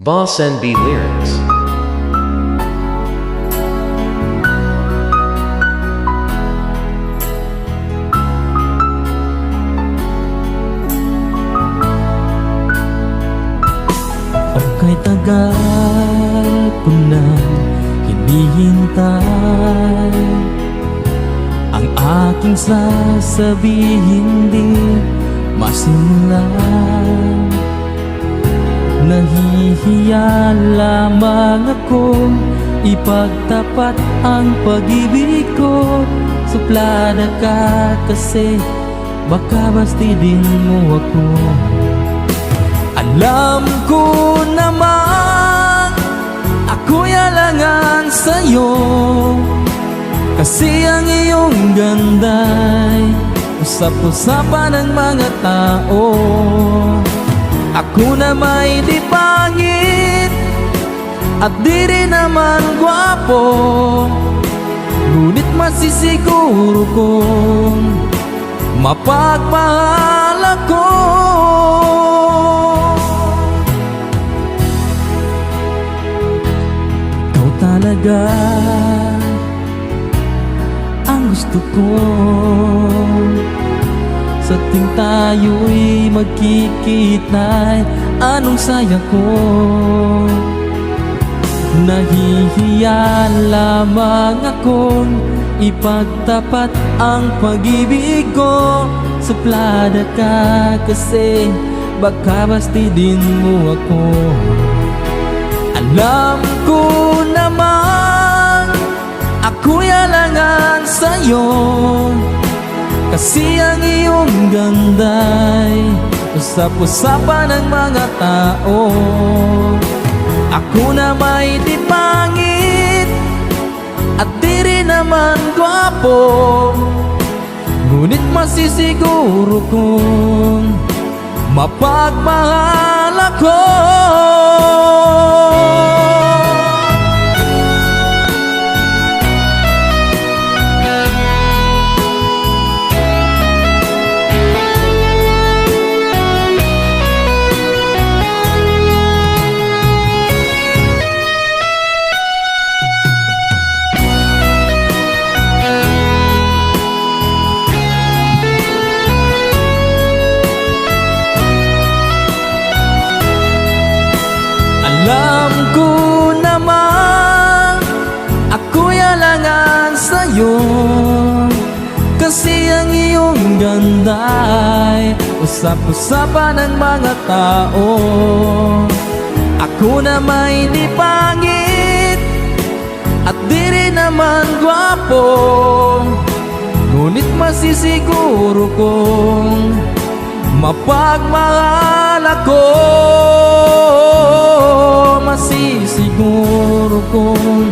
Boss NB Lyrics. Kay tagal ko na hinihintay ang aking sasabihin di masimulan. Nahihiya lamang ako ipagtapat ang pag-ibig ko. Suplada ka kasi baka bastidin mo ako. Alam ko naman ako'y alangan sa'yo, kasi ang iyong ganda'y usap-usapan ng mga tao. Ako na may di pangit at di rin naman gwapo, ngunit masisiguro kong mapagmahal ako. Talaga ang gusto ko, sa ting tayo'y magkikitna'y anong saya ko. Nahihiya lamang akong ipagtapat ang pag-ibig ko. Suplada ka kasi baka bastidin mo ako. Alam ko naman ako'y alangan sa'yo, kasi ang iyong ganda'y usap-usapan ng mga tao. Ako na may di pangit at di rin naman gwapo, ngunit masisiguro kong mapagmahal ako. Alam ko naman ako'y alangan sa'yo, kasi ang iyong ganda'y usap-usapan ng mga tao. Ako na may di pangit at di rin naman gwapo, ngunit masisiguro kong mapagmahal ako. Masisiguro kong